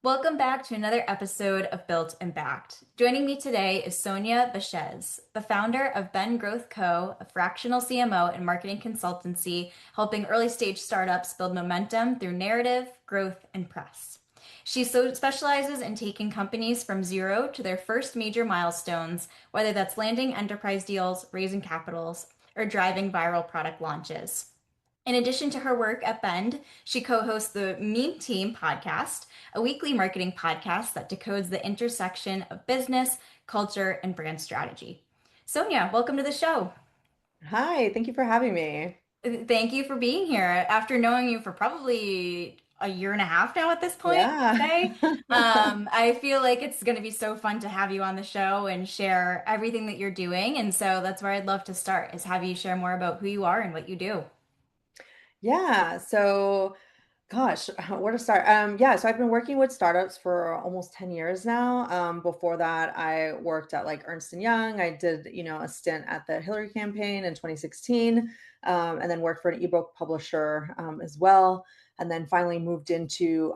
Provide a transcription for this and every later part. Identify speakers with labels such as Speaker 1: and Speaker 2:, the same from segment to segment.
Speaker 1: Welcome back to another episode of Built and Backed. Joining me today is Sonia Baschez, the founder of Ben Growth Co., a fractional CMO and marketing consultancy helping early stage startups build momentum through narrative, growth, and press. She specializes in taking companies from zero to their first major milestones, whether that's landing enterprise deals, raising capitals, or driving viral product launches. In addition to her work at Bend, she co hosts the Meme Team podcast, a weekly marketing podcast that decodes the intersection of business, culture, and brand strategy. Sonia, welcome to the show.
Speaker 2: Hi, thank you for having me.
Speaker 1: Thank you for being here. After knowing you for probably a year and a half now at this point,
Speaker 2: Yeah.
Speaker 1: say, I feel like it's going to be so fun to have you on the show and share everything that you're doing. And so that's where I'd love to start is have you share more about who you are and what you do.
Speaker 2: Yeah. Gosh, where to start? So I've been working with startups for almost 10 years now. Before that, I worked at like Ernst and Young. I did, a stint at the Hillary campaign in 2016, and then worked for an ebook publisher as well. And then finally moved into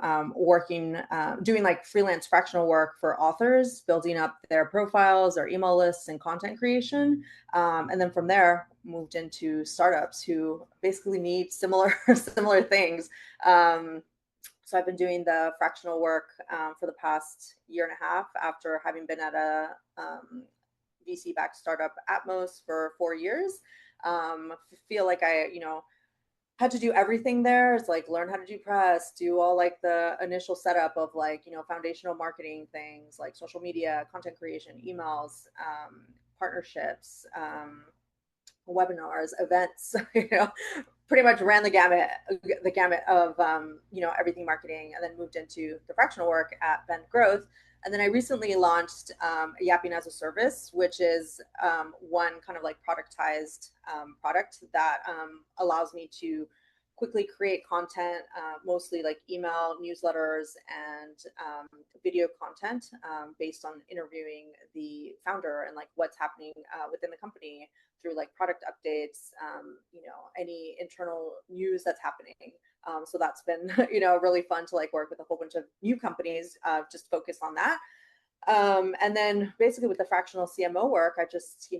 Speaker 2: doing like freelance fractional work for authors, building up their profiles, their email lists, and content creation. And then from there, moved into startups who basically need similar similar things. um, so I've been doing the fractional work for the past year and a half after having been at a VC-backed startup, Atmos, for 4 years. Feel like I had to do everything there. It's like learn how to do press, do all like the initial setup of like, foundational marketing things like social media, content creation, emails, partnerships, webinars, events, pretty much ran the gamut of everything marketing, and then moved into the fractional work at Bend Growth. And then I recently launched Yapping as a Service, which is one kind of like productized product that allows me to quickly create content, mostly like email newsletters and video content based on interviewing the founder and like what's happening within the company through like product updates, any internal news that's happening. So that's been, really fun to like work with a whole bunch of new companies, just focus on that. And then basically with the fractional CMO work, I just,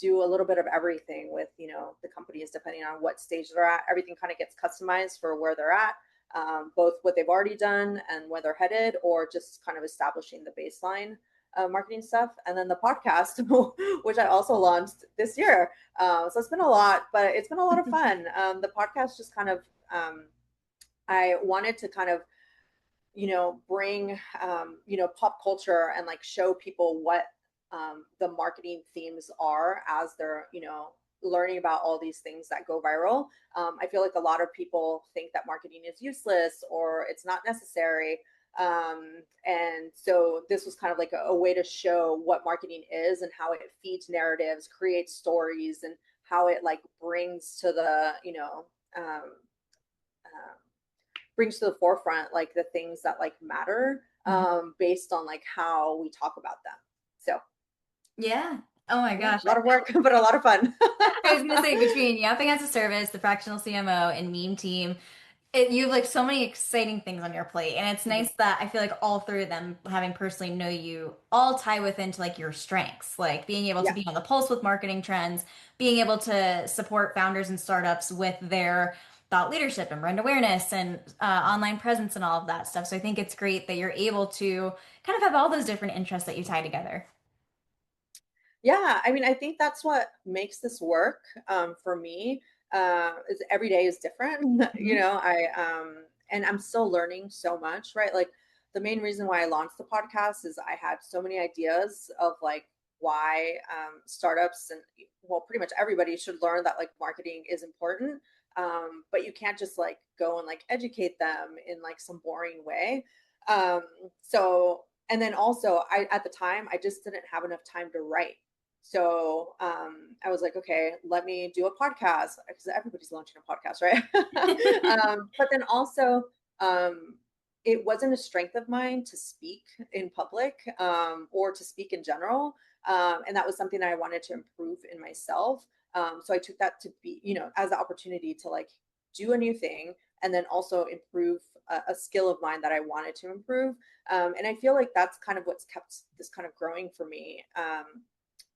Speaker 2: do a little bit of everything with, the companies, depending on what stage they're at. Everything kind of gets customized for where they're at, both what they've already done and where they're headed, or just kind of establishing the baseline marketing stuff. And then the podcast, which I also launched this year. So it's been a lot, but it's been a lot of fun. The podcast just kind of, I wanted to kind of, bring, pop culture and like show people what the marketing themes are as they're, learning about all these things that go viral. I feel like a lot of people think that marketing is useless or it's not necessary. And so this was kind of like a way to show what marketing is and how it feeds narratives, creates stories, and how it like um, uh, brings to the forefront like the things that like matter based on like how we talk about them. So
Speaker 1: Yeah. Oh my
Speaker 2: yeah,
Speaker 1: gosh.
Speaker 2: a lot of work, but a lot of fun.
Speaker 1: I was gonna say between Yapping as a Service, the fractional CMO, and Meme Team, you have like so many exciting things on your plate. And it's nice that I feel like all three of them, having personally know you, all tie within to like your strengths, like being able to
Speaker 2: Yeah.
Speaker 1: be on the pulse with marketing trends, being able to support founders and startups with their thought leadership and brand awareness and online presence and all of that stuff. So I think it's great that you're able to kind of have all those different interests that you tie together.
Speaker 2: Yeah, I mean, I think that's what makes this work for me. Is every day is different,
Speaker 1: Mhm.
Speaker 2: and I'm still learning so much, right? Like the main reason why I launched the podcast is I had so many ideas of like why startups and well, pretty much everybody should learn that like marketing is important, but you can't just like go and like educate them in like some boring way. Um, so and then also I at the time I just didn't have enough time to write. So I was like, okay, let me do a podcast because everybody's launching a podcast, right? But then also, um, it wasn't a strength of mine to speak in public or to speak in general. And that was something that I wanted to improve in myself. So I took that to be, as the opportunity to like do a new thing, and then also improve a skill of mine that I wanted to improve. And I feel like that's kind of what's kept this kind of growing for me.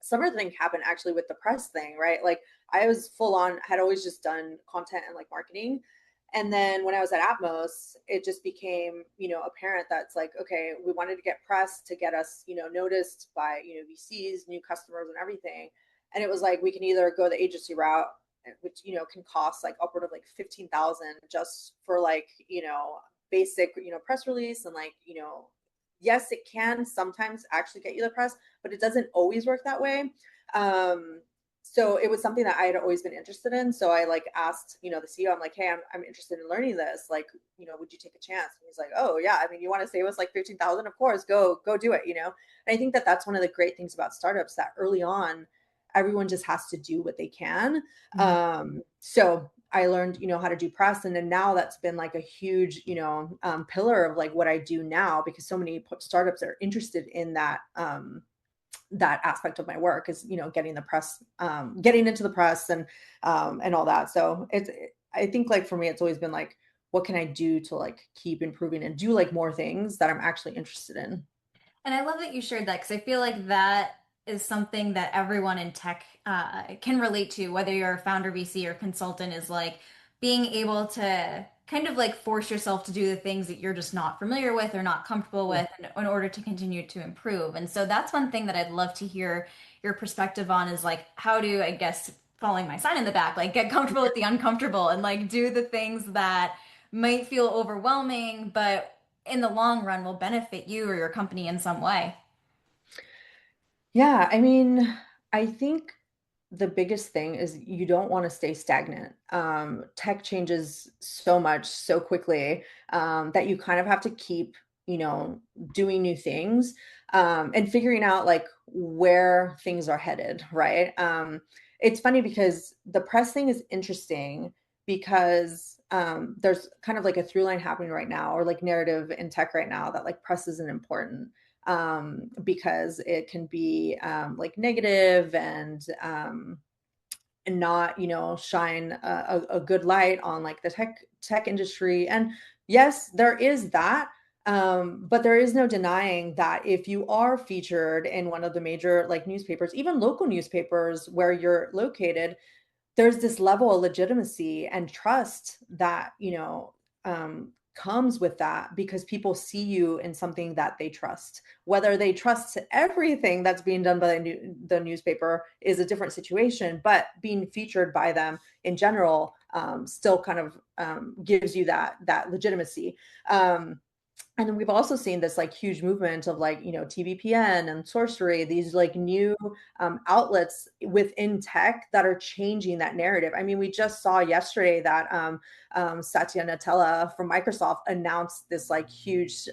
Speaker 2: Similar thing happened actually with the press thing, right? Like I was full on, had always just done content and like marketing. And then when I was at Atmos, it just became, apparent that's like, okay, we wanted to get press to get us, noticed by, VCs, new customers and everything. And it was like, we can either go the agency route, which, can cost like upward of like 15,000 just for like, basic, press release and like, yes, it can sometimes actually get you the press, but it doesn't always work that way. So it was something that I had always been interested in. So I like asked, the CEO, I'm like, hey, I'm interested in learning this. Like, would you take a chance? And he's like, oh yeah, I mean, you want to save us like 15,000? Of course, go do it. And I think that that's one of the great things about startups, that early on, everyone just has to do what they can. So I learned, how to do press. And then now that's been like a huge, pillar of like what I do now, because so many startups are interested in that, that aspect of my work is, getting the press, getting into the press and all that. So I think like for me, it's always been like, what can I do to like keep improving and do like more things that I'm actually interested in?
Speaker 1: And I love that you shared that because I feel like that is something that everyone in tech can relate to, whether you're a founder, VC, or consultant, is like being able to kind of like force yourself to do the things that you're just not familiar with or not comfortable with in order to continue to improve. And so that's one thing that I'd love to hear your perspective on is like, how do, I guess, following my sign in the back, like get comfortable with the uncomfortable and like do the things that might feel overwhelming, but in the long run will benefit you or your company in some way.
Speaker 2: Yeah, I mean, I think the biggest thing is you don't want to stay stagnant. Tech changes so much so quickly, that you kind of have to keep, doing new things, and figuring out like where things are headed, right? It's funny because the press thing is interesting because there's kind of like a through line happening right now, or like narrative in tech right now, that like press isn't important, because it can be like negative and not, shine a good light on like the tech industry. And yes, there is that. But there is no denying that if you are featured in one of the major like newspapers, even local newspapers where you're located, there's this level of legitimacy and trust that, comes with that, because people see you in something that they trust. Whether they trust everything that's being done by the newspaper is a different situation, but being featured by them in general, still kind of gives you that legitimacy. And then we've also seen this like huge movement of like, TVPN and sorcery, these like new outlets within tech that are changing that narrative. I mean, we just saw yesterday that Satya Nadella from Microsoft announced this like huge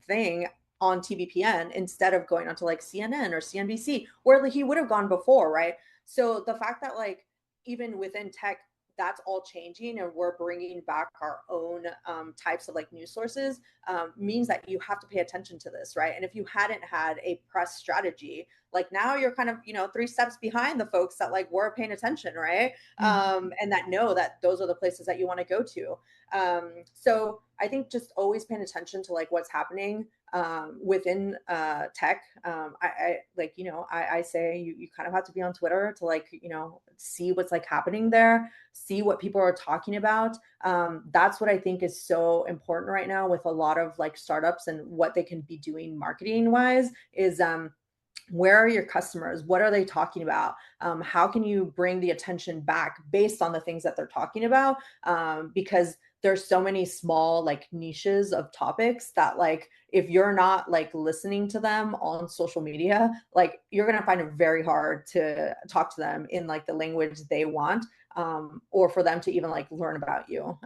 Speaker 2: thing on TVPN instead of going onto like CNN or CNBC, where he would have gone before, right? So the fact that like even within tech, that's all changing and we're bringing back our own types of like news sources, means that you have to pay attention to this, right? And if you hadn't had a press strategy, like now you're kind of, 3 steps behind the folks that like were paying attention, right? And that know that those are the places that you want to go to. So I think just always paying attention to like what's happening within tech. I like, I say you kind of have to be on Twitter to like, see what's like happening there, see what people are talking about. That's what I think is so important right now with a lot of like startups and what they can be doing marketing wise is, where are your customers? What are they talking about? How can you bring the attention back based on the things that they're talking about? Because there's so many small like niches of topics that like if you're not like listening to them on social media, like you're gonna find it very hard to talk to them in like the language they want, or for them to even like learn about you.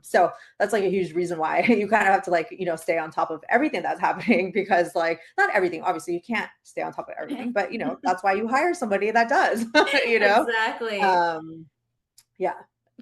Speaker 2: So that's like a huge reason why you kind of have to like, stay on top of everything that's happening, because like not everything, obviously you can't stay on top of everything, but that's why you hire somebody that does,
Speaker 1: Exactly.
Speaker 2: yeah.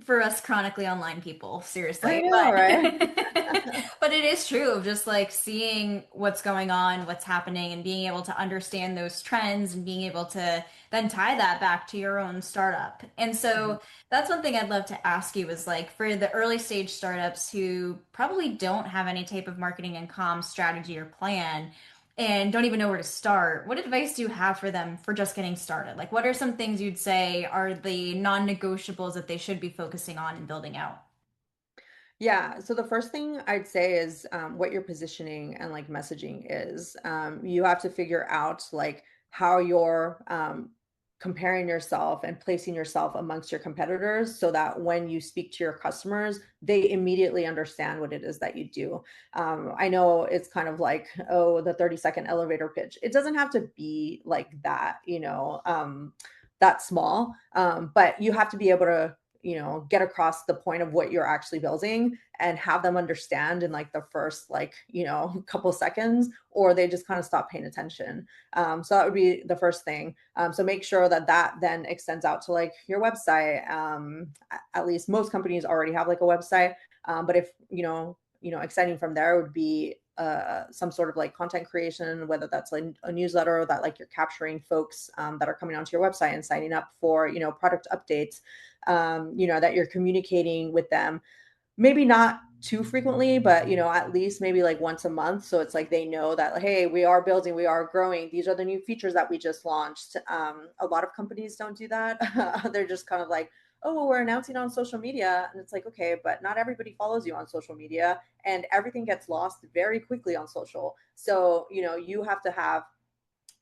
Speaker 1: for us chronically online people,
Speaker 2: I
Speaker 1: seriously.
Speaker 2: know, right?
Speaker 1: But but it is true of just like seeing what's going on, what's happening, and being able to understand those trends and being able to then tie that back to your own startup. And
Speaker 2: Mhm.
Speaker 1: so that's one thing I'd love to ask you is like for the early stage startups who probably don't have any type of marketing and comms strategy or plan and don't even know where to start, what advice do you have for them for just getting started? Like, what are some things you'd say are the non-negotiables that they should be focusing on and building out?
Speaker 2: Yeah. So the first thing I'd say is what your positioning and like messaging is. You have to figure out like how you're comparing yourself and placing yourself amongst your competitors so that when you speak to your customers, they immediately understand what it is that you do. I know it's kind of like, oh, the 30-second elevator pitch. It doesn't have to be like that, that small, but you have to be able to get across the point of what you're actually building and have them understand in like the first like couple seconds, or they just kind of stop paying attention. So that would be the first thing. So make sure that that then extends out to like your website. At least most companies already have like a website, but if extending from there would be some sort of like content creation, whether that's like a newsletter or that like you're capturing folks that are coming onto your website and signing up for product updates, that you're communicating with them, maybe not too frequently, but at least maybe like once a month. So it's like they know that, hey, we are building, we are growing. These are the new features that we just launched. A lot of companies don't do that. They're just kind of like, oh, well, we're announcing on social media. And it's like, okay, but not everybody follows you on social media, and everything gets lost very quickly on social. So, you have to have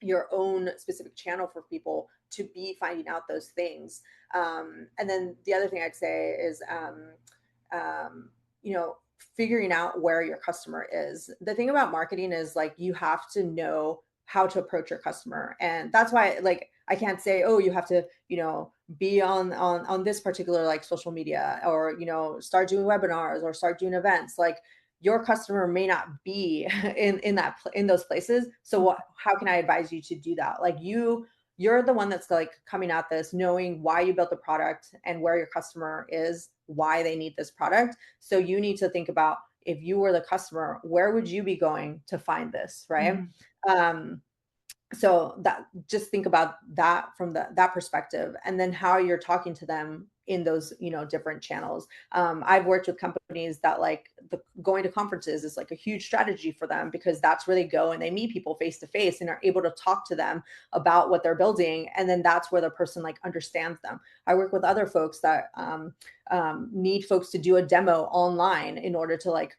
Speaker 2: your own specific channel for people to be finding out those things. And then the other thing I'd say is, um, figuring out where your customer is. The thing about marketing is like you have to know how to approach your customer, and that's why like I can't say, oh, you have to be on this particular like social media, or start doing webinars or start doing events. Like your customer may not be in those places. So how can I advise you to do that? Like you're the one that's like coming at this knowing why you built the product and where your customer is, why they need this product. So you need to think about, if you were the customer, where would you be going to find this, right?
Speaker 1: Mhm.
Speaker 2: um, so that, just think about that from that perspective, and then how you're talking to them in those different channels. I've worked with companies that like going to conferences is like a huge strategy for them, because that's where they go and they meet people face to face and are able to talk to them about what they're building, and then that's where the person like understands them. I work with other folks that need folks to do a demo online in order to like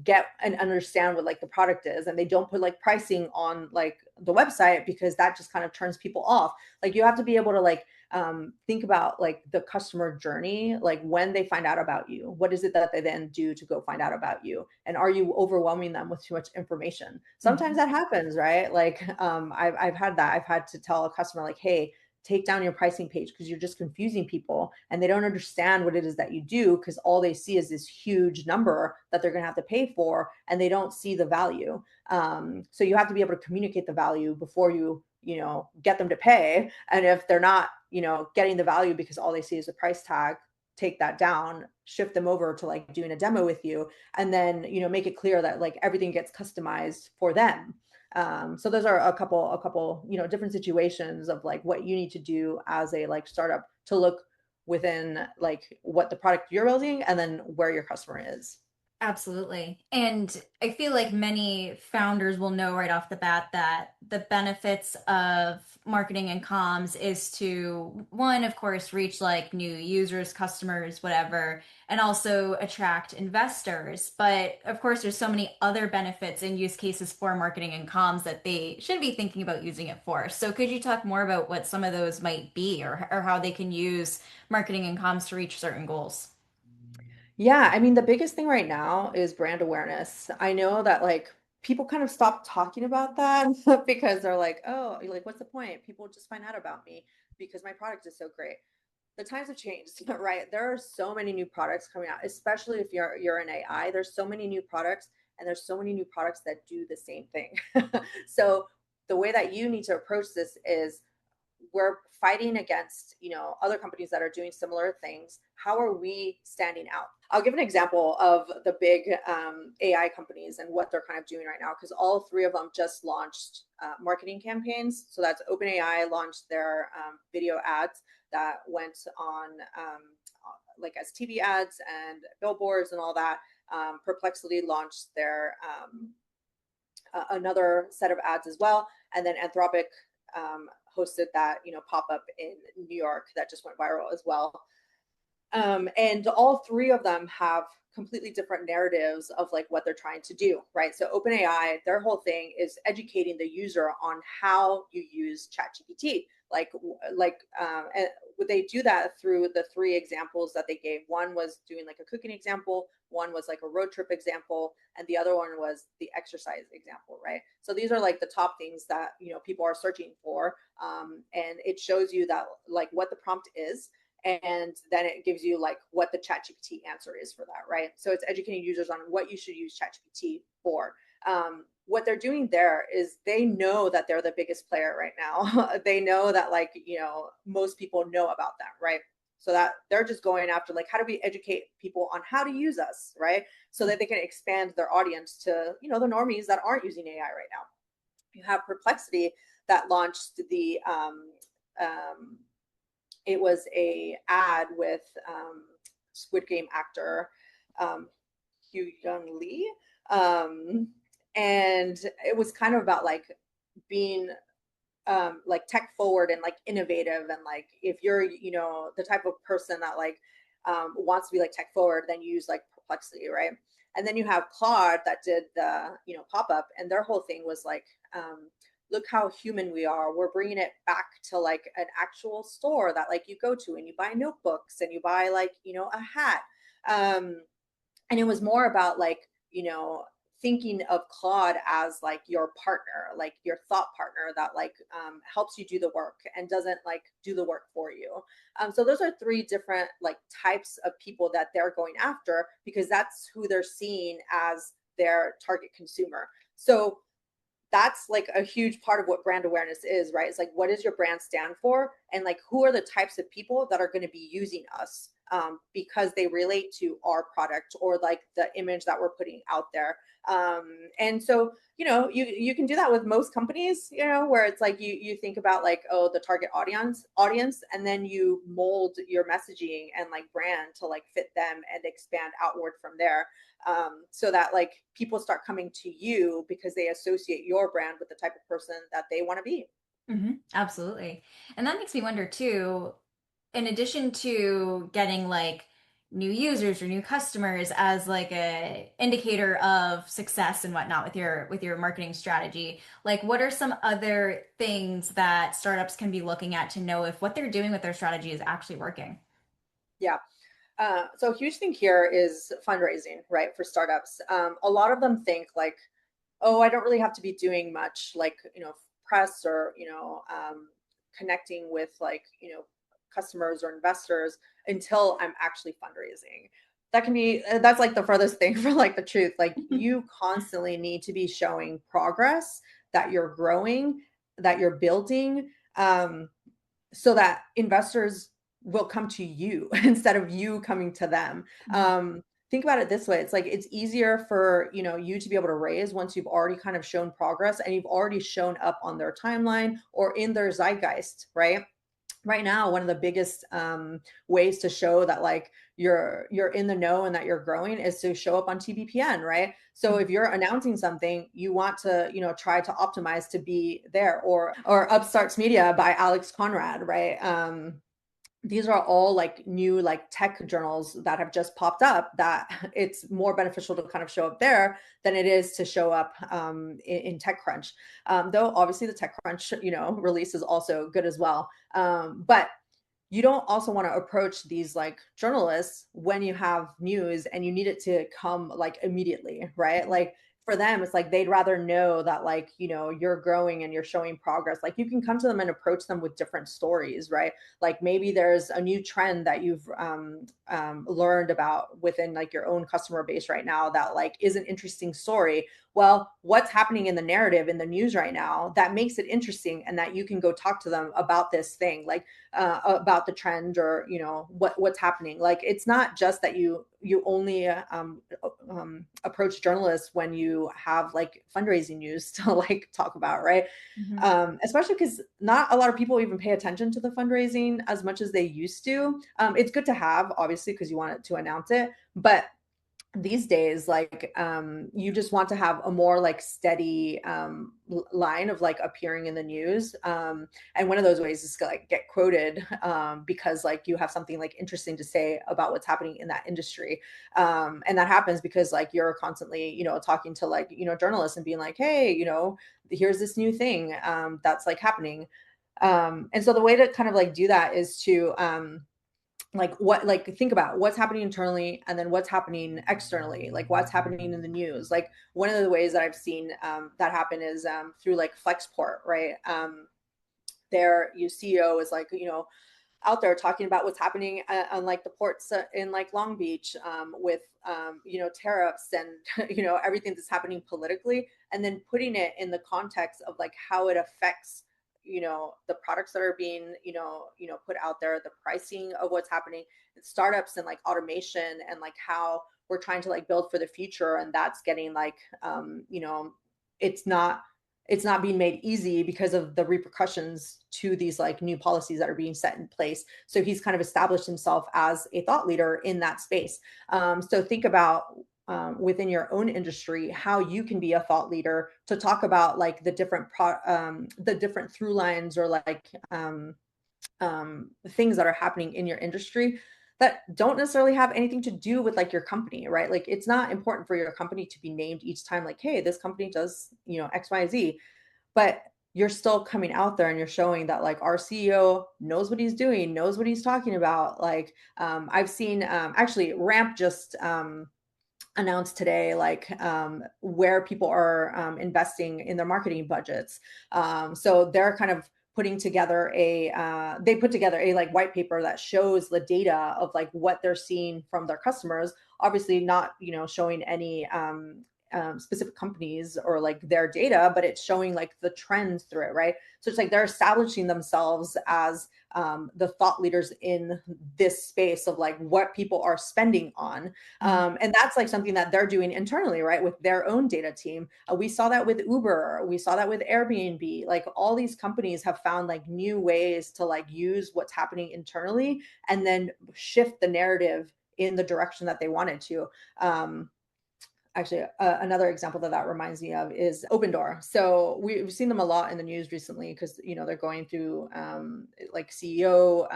Speaker 2: get and understand what like the product is, and they don't put like pricing on like the website because that just kind of turns people off. Like you have to be able to like think about like the customer journey, like when they find out about you, what is it that they then do to go find out about you, and are you overwhelming them with too much information? Sometimes
Speaker 1: Mhm.
Speaker 2: that happens, right? Like I've had that. I've had to tell a customer like, hey, take down your pricing page because you're just confusing people and they don't understand what it is that you do, because all they see is this huge number that they're going to have to pay for, and they don't see the value. So you have to be able to communicate the value before you get them to pay. And if they're not getting the value because all they see is a price tag, take that down, shift them over to like doing a demo with you, and then make it clear that like everything gets customized for them. So those are a couple different situations of like what you need to do as a like startup to look within like what the product you're building and then where your customer is.
Speaker 1: Absolutely. And I feel like many founders will know right off the bat that the benefits of marketing and comms is to, one, of course, reach like new users, customers, whatever, and also attract investors. But of course, there's so many other benefits and use cases for marketing and comms that they should be thinking about using it for. So could you talk more about what some of those might be, or how they can use marketing and comms to reach certain goals?
Speaker 2: Yeah, I mean, the biggest thing right now is brand awareness. I know that like people kind of stop talking about that because they're like, oh, like what's the point? People just find out about me because my product is so great. The times have changed, right? There are so many new products coming out, especially if you're in AI. There's so many new products, and there's so many new products that do the same thing. So the way that you need to approach this is, we're fighting against, other companies that are doing similar things. How are we standing out? I'll give an example of the big AI companies and what they're kind of doing right now, because all three of them just launched marketing campaigns. So that's OpenAI launched their video ads that went on like as TV ads and billboards and all that. Perplexity launched their another set of ads as well, and then Anthropic hosted that pop up in New York that just went viral as well. And all three of them have completely different narratives of like what they're trying to do, right? So OpenAI, their whole thing is educating the user on how you use ChatGPT. And they do that through the three examples that they gave. One was doing like a cooking example, one was like a road trip example, and the other one was the exercise example, right? So these are like the top things that people are searching for, and it shows you that like what the prompt is, and then it gives you like what the ChatGPT answer is for that, right? So it's educating users on what you should use ChatGPT for. What they're doing there is they know that they're the biggest player right now. They know that like, most people know about them, right? So that they're just going after like, how do we educate people on how to use us, right? So that they can expand their audience to, the normies that aren't using AI right now. You have Perplexity that launched the, it was a ad with Squid Game actor Hugh Young Lee. And it was kind of about like being like tech forward and like innovative, and like if you're the type of person that like wants to be like tech forward, then you use like Perplexity, right? And then you have Claude that did the pop up, and their whole thing was like look how human we are. We're bringing it back to like an actual store that like you go to and you buy notebooks and you buy like a hat, and it was more about like thinking of Claude as like your partner, like your thought partner that like helps you do the work and doesn't like do the work for you. So those are three different like types of people that they're going after, because that's who they're seeing as their target consumer. So that's like a huge part of what brand awareness is, right? It's like, what does your brand stand for? And like, who are the types of people that are going to be using us because they relate to our product or like the image that we're putting out there. And so, you can do that with most companies, where it's like you think about like, oh, the target audience, and then you mold your messaging and like brand to like fit them and expand outward from there. So that like people start coming to you because they associate your brand with the type of person that they want to be.
Speaker 1: Absolutely. And that makes me wonder too, in addition to getting like new users or new customers as like a indicator of success and whatnot with your marketing strategy, like what are some other things that startups can be looking at to know if what they're doing with their strategy is actually working?
Speaker 2: Yeah. So a huge thing here is fundraising, right? For startups. A lot of them think like, oh, I don't really have to be doing much like, press or, connecting with like, customers or investors until I'm actually fundraising. That's like the furthest thing for like the truth. Like you constantly need to be showing progress, that you're growing, that you're building, so that investors will come to you instead of you coming to them. Think about it this way. It's like, it's easier for, you to be able to raise once you've already kind of shown progress and you've already shown up on their timeline or in their zeitgeist, right? Right now, one of the biggest ways to show that like you're in the know and that you're growing is to show up on TBPN, right? So if you're announcing something, you want to try to optimize to be there, or Upstarts Media by Alex Conrad, right? These are all like new like tech journals that have just popped up, that it's more beneficial to kind of show up there than it is to show up in TechCrunch. Though obviously the TechCrunch release is also good as well. But you don't also want to approach these like journalists when you have news and you need it to come like immediately, right? Like for them, it's like they'd rather know that like, you're growing and you're showing progress. Like you can come to them and approach them with different stories, right? Like maybe there's a new trend that you've learned about within like your own customer base right now that like is an interesting story. well, what's happening in the narrative in the news right now that makes it interesting, and that you can go talk to them about this thing, like about the trend, or what's happening. Like, it's not just that you only approach journalists when you have like fundraising news to like talk about, right?
Speaker 1: Mhm.
Speaker 2: Especially because not a lot of people even pay attention to the fundraising as much as they used to. It's good to have, obviously, because you want it to announce it, but these days, like, you just want to have a more like steady line of like appearing in the news, and one of those ways is to like get quoted, because like you have something like interesting to say about what's happening in that industry, and that happens because like you're constantly talking to like journalists and being like, hey, here's this new thing that's like happening, and so the way to kind of like do that is to think about what's happening internally, and then what's happening externally, like what's happening in the news. Like, one of the ways that I've seen that happen is through like Flexport, right? Their CEO is like out there talking about what's happening on like the ports in like Long Beach, with tariffs and everything that's happening politically, and then putting it in the context of like how it affects the products that are being put out there, the pricing of what's happening, startups, and like automation, and like how we're trying to like build for the future, and that's getting like it's not being made easy because of the repercussions to these like new policies that are being set in place. So he's kind of established himself as a thought leader in that space. So think about within your own industry how you can be a thought leader to talk about like the different through lines, or like things that are happening in your industry that don't necessarily have anything to do with like your company, right? Like, it's not important for your company to be named each time, like, hey, this company does XYZ, but you're still coming out there and you're showing that like our CEO knows what he's doing, knows what he's talking about. Like, I've seen actually Ramp just announced today, like where people are investing in their marketing budgets. So they're kind of putting together they put together a like white paper that shows the data of like what they're seeing from their customers, obviously not showing any specific companies or like their data, but it's showing like the trends through it, right? So it's like they're establishing themselves as the thought leaders in this space of like what people are spending on. And that's like something that they're doing internally, right? With their own data team. We saw that with Uber. We saw that with Airbnb. Like, all these companies have found like new ways to like use what's happening internally and then shift the narrative in the direction that they wanted to. Actually, another example that reminds me of is Open Door. So we've seen them a lot in the news recently because they're going through like CEO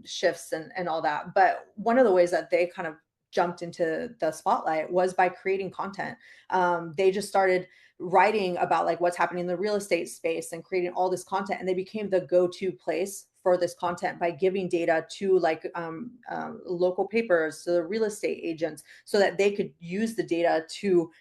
Speaker 2: shifts and all that. But one of the ways that they kind of jumped into the spotlight was by creating content. They just started writing about like what's happening in the real estate space and creating all this content, and they became the go-to place for this content by giving data to like local papers, to the real estate agents, so that they could use the data to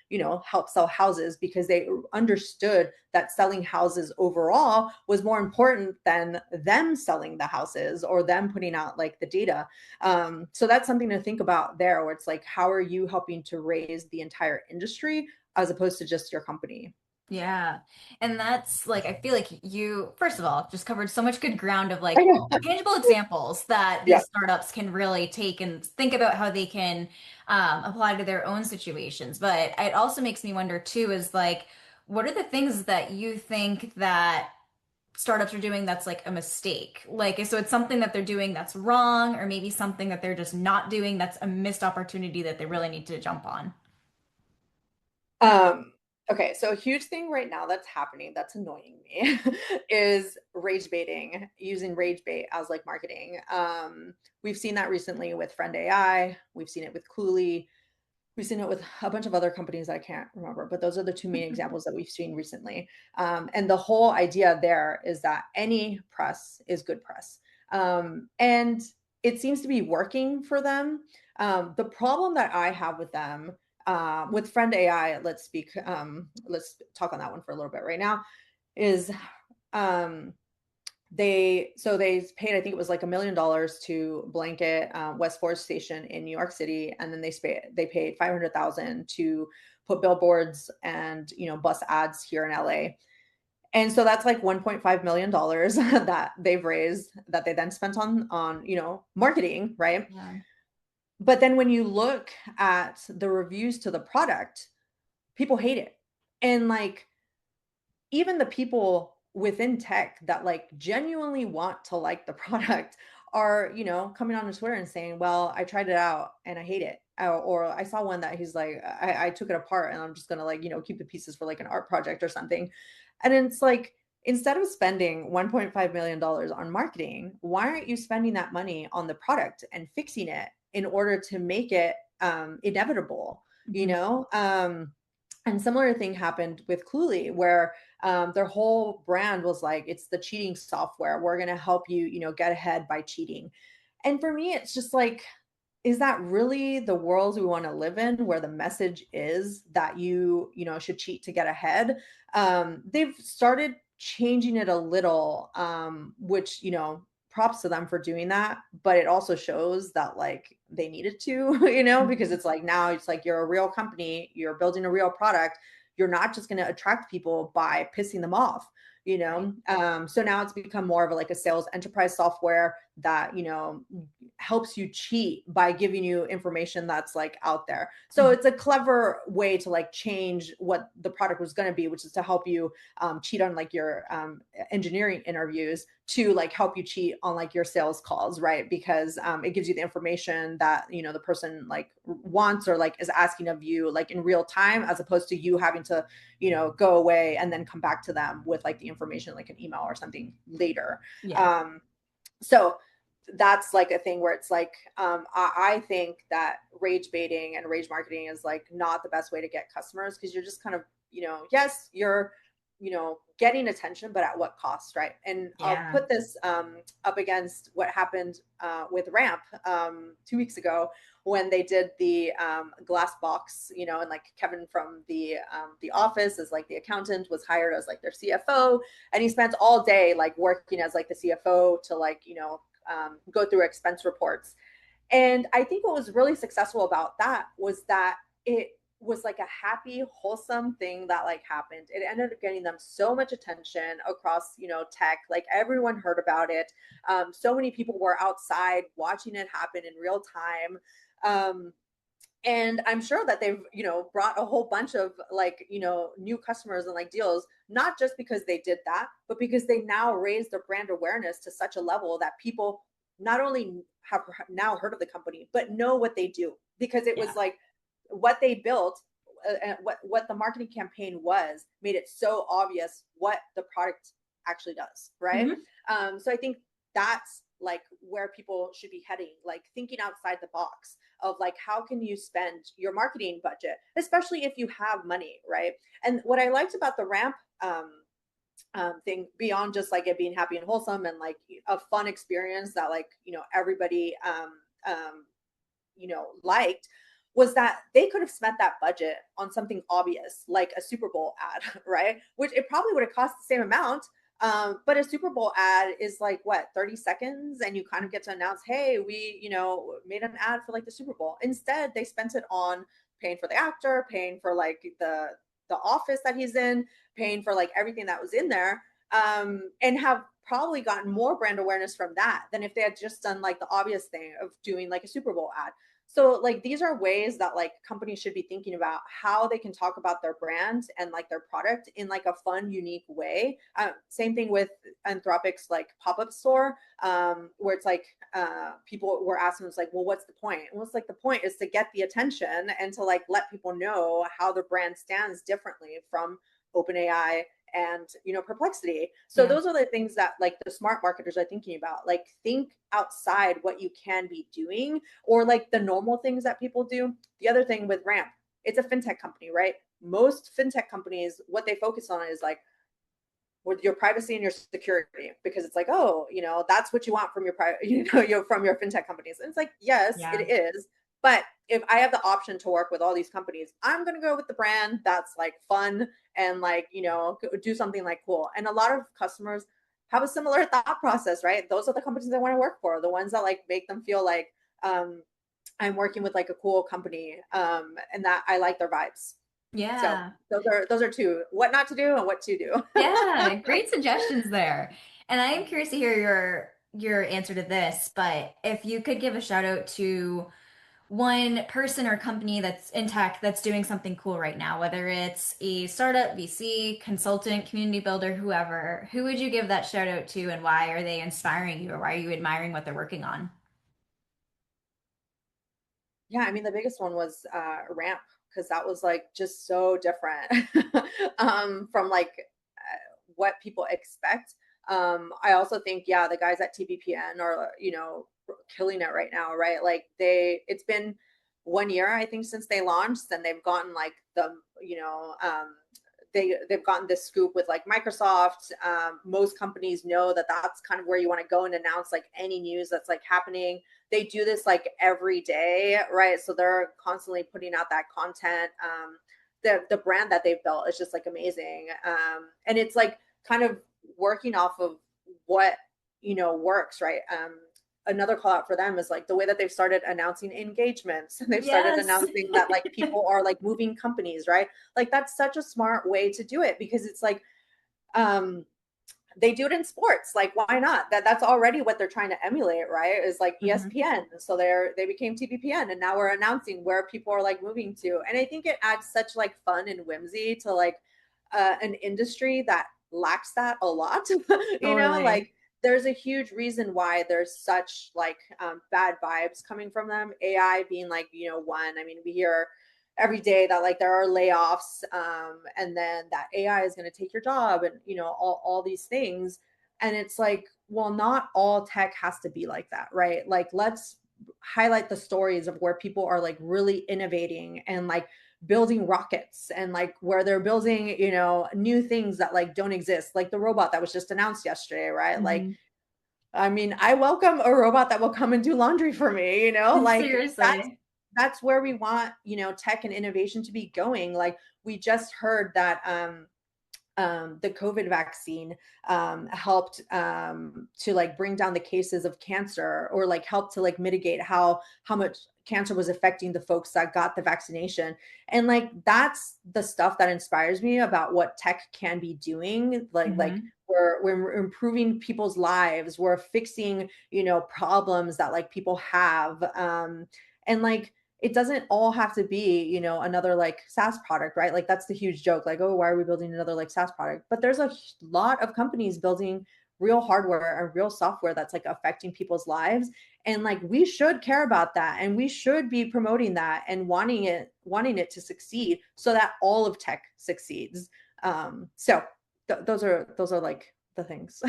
Speaker 2: help sell houses, because they understood that selling houses overall was more important than them selling the houses or them putting out like the data. So that's something to think about there, where it's like, how are you helping to raise the entire industry as opposed to just your company?
Speaker 1: Yeah. And that's like, I feel like you, first of all, just covered so much good ground of
Speaker 2: I
Speaker 1: like
Speaker 2: know.
Speaker 1: tangible examples that
Speaker 2: Yeah.
Speaker 1: these startups can really take and think about how they can apply to their own situations. But it also makes me wonder too, is like, what are the things that you think that startups are doing that's like a mistake? Like, so it's something that they're doing that's wrong, or maybe something that they're just not doing that's a missed opportunity that they really need to jump on.
Speaker 2: Um, okay, so a huge thing right now that's happening that's annoying me is rage baiting, using rage bait as like marketing. We've seen that recently with Friend AI. We've seen it with Cooley. We've seen it with a bunch of other companies that I can't remember, but those are the two main examples that we've seen recently. And the whole idea there is that any press is good press. And it seems to be working for them. The problem that I have with them, with Friend AI, let's talk on that one for a little bit right now, is um, they paid, I think it was like $1 million to blanket West Forest Station in New York City, and then they paid 500,000 to put billboards and, bus ads here in LA. And so that's like $1.5 million that they've raised that they then spent on, marketing, right?
Speaker 1: Yeah.
Speaker 2: But then when you look at the reviews to the product, people hate it. And like even the people within tech that like genuinely want to like the product are, coming on Twitter and saying, well, I tried it out and I hate it. Or I saw one that he's like, I took it apart and I'm just gonna like, keep the pieces for like an art project or something. And it's like, instead of spending $1.5 million on marketing, why aren't you spending that money on the product and fixing it in order to make it inevitable, and similar thing happened with Cluely, where their whole brand was like, it's the cheating software. We're going to help you, get ahead by cheating. And for me, it's just like, is that really the world we want to live in, where the message is that should cheat to get ahead? They've started changing it a little, which, props to them for doing that. But it also shows that like they needed to, because it's like, now it's like, you're a real company, you're building a real product. You're not just going to attract people by pissing them off, so now it's become more of like a sales enterprise software that, helps you cheat by giving you information that's like out there. So it's a clever way to like change what the product was going to be, which is to help you cheat on like your engineering interviews, to like help you cheat on like your sales calls, right? Because it gives you the information that, the person like wants or like is asking of you like in real time, as opposed to you having to, go away and then come back to them with like the information, like an email or something later.
Speaker 1: Yeah.
Speaker 2: So that's like a thing where it's like, I think that rage baiting and rage marketing is like not the best way to get customers, because you're just kind of, yes, you're, getting attention, but at what cost, right? And I'll
Speaker 1: Yeah.
Speaker 2: put this up against what happened with Ramp 2 weeks ago, when they did the glass box, and like Kevin from the office as like the accountant was hired as like their CFO, and he spent all day like working as like the CFO to like, go through expense reports. And I think what was really successful about that was that it was like a happy, wholesome thing that like happened. It ended up getting them so much attention across, tech, like everyone heard about it. So many people were outside watching it happen in real time. And I'm sure that they've, brought a whole bunch of like, new customers and like deals, not just because they did that, but because they now raised their brand awareness to such a level that people not only have now heard of the company, but know what they do, because it
Speaker 1: Yeah.
Speaker 2: was like what they built, and what the marketing campaign was, made it so obvious what the product actually does, right?
Speaker 1: Mhm.
Speaker 2: So I think that's like where people should be heading, like thinking outside the box of like, how can you spend your marketing budget, especially if you have money, right? And what I liked about the Ramp thing, beyond just like it being happy and wholesome and like a fun experience that like, everybody liked, was that they could have spent that budget on something obvious like a Super Bowl ad, right? Which it probably would have cost the same amount. But a Super Bowl ad is like what, 30 seconds, and you kind of get to announce, hey, we, made an ad for like the Super Bowl. Instead, they spent it on paying for the actor, paying for like the office that he's in, paying for like everything that was in there, and have probably gotten more brand awareness from that than if they had just done like the obvious thing of doing like a Super Bowl ad. So like these are ways that like companies should be thinking about how they can talk about their brand and like their product in like a fun, unique way. Same thing with Anthropic's like pop-up store, where it's like people were asking, it's like, well, what's the point? Well, it's like the point is to get the attention and to like let people know how the brand stands differently from OpenAI and Perplexity. So
Speaker 1: Yeah.
Speaker 2: those are the things that like the smart marketers are thinking about. Like think outside what you can be doing, or like the normal things that people do. The other thing with Ramp, it's a fintech company, right? Most fintech companies, what they focus on is like with your privacy and your security, because it's like, oh, that's what you want from your from your fintech companies. And it's like, yes,
Speaker 1: Yeah.
Speaker 2: it is. But if I have the option to work with all these companies, I'm going to go with the brand that's like fun and like, do something like cool. And a lot of customers have a similar thought process, right? Those are the companies they want to work for, the ones that like make them feel like, I'm working with like a cool company, and that I like their vibes. So
Speaker 1: Yeah.
Speaker 2: those are two, what not to do and what to do.
Speaker 1: Yeah, great suggestions there. And I am curious to hear your answer to this, but if you could give a shout out to one person or company that's in tech that's doing something cool right now, whether it's a startup, VC, consultant, community builder, whoever, who would you give that shout out to and why are they inspiring you or why are you admiring what they're working on?
Speaker 2: Yeah, I mean the biggest one was Ramp, because that was like just so different from like what people expect. I also think, yeah, the guys at TBPN are, killing it right now, right? Like it's been 1 year, I think, since they launched, and they've gotten like they've gotten this scoop with like Microsoft. Most companies know that that's kind of where you want to go and announce like any news that's like happening. They do this like every day, right? So they're constantly putting out that content. The brand that they've built is just like amazing, and it's like kind of working off of what works, right? Another call out for them is like the way that they've started announcing engagements, and they've started
Speaker 1: Yes.
Speaker 2: announcing that like people are like moving companies, right? Like that's such a smart way to do it, because it's like um they do it in sports. Like, why not? That's already what they're trying to emulate, right? Is like
Speaker 1: Hmm.
Speaker 2: ESPN. So they became TBPN, and now we're announcing where people are like moving to. And I think it adds such like fun and whimsy to like an industry that lacks that a lot.
Speaker 1: Totally.
Speaker 2: Like there's a huge reason why there's such like bad vibes coming from them. AI being like, one. I mean, we hear every day that like there are layoffs, and then that AI is going to take your job, and all these things. And it's like, well, not all tech has to be like that, right? Like let's highlight the stories of where people are like really innovating and like building rockets, and like where they're building new things that like don't exist, like the robot that was just announced yesterday, right? Like,
Speaker 1: Hmm.
Speaker 2: I mean, I welcome a robot that will come and do laundry for me, like
Speaker 1: Seriously.
Speaker 2: that's where we want, tech and innovation to be going. Like we just heard that the COVID vaccine helped to like bring down the cases of cancer, or like help to like mitigate how much cancer was affecting the folks that got the vaccination. And like that's the stuff that inspires me about what tech can be doing. Like
Speaker 1: Hmm.
Speaker 2: we're improving people's lives, we're fixing problems that like people have, and like it doesn't all have to be, another like SaaS product, right? Like that's the huge joke. Like, oh, why are we building another like SaaS product? But there's a lot of companies building real hardware and real software that's like affecting people's lives. And like we should care about that, and we should be promoting that and wanting it to succeed, so that all of tech succeeds. So those are like the things.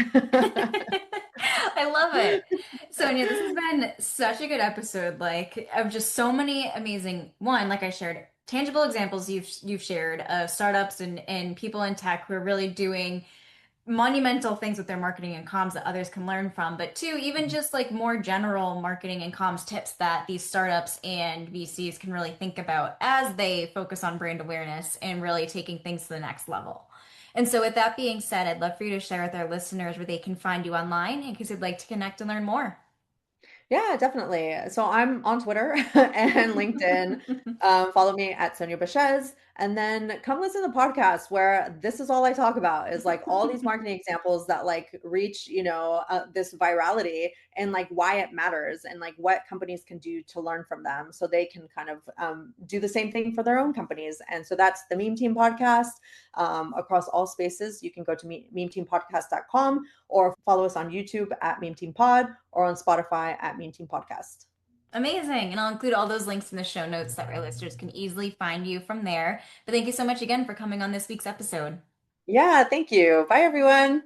Speaker 1: I love it. Sonia, this has been such a good episode, like of just so many amazing, one, like I shared, tangible examples you've shared of startups and people in tech who are really doing monumental things with their marketing and comms that others can learn from. But two, even just like more general marketing and comms tips that these startups and VCs can really think about as they focus on brand awareness and really taking things to the next level. And so, with that being said, I'd love for you to share with our listeners where they can find you online in case they'd like to connect and learn more.
Speaker 2: Yeah, definitely. So I'm on Twitter and LinkedIn. Follow me at Sonia Baschez, and then come listen to the podcast where this is all I talk about, is like all these marketing examples that like reach, this virality, and like why it matters, and like what companies can do to learn from them, so they can kind of do the same thing for their own companies. And so that's the Meme Team podcast, across all spaces. You can go to memeteampodcast.com, or follow us on YouTube at Meme Team Pod, or on Spotify at Meme Team Podcast.
Speaker 1: Amazing. And I'll include all those links in the show notes that our listeners can easily find you from there. But thank you so much again for coming on this week's episode.
Speaker 2: Yeah, thank you. Bye, everyone.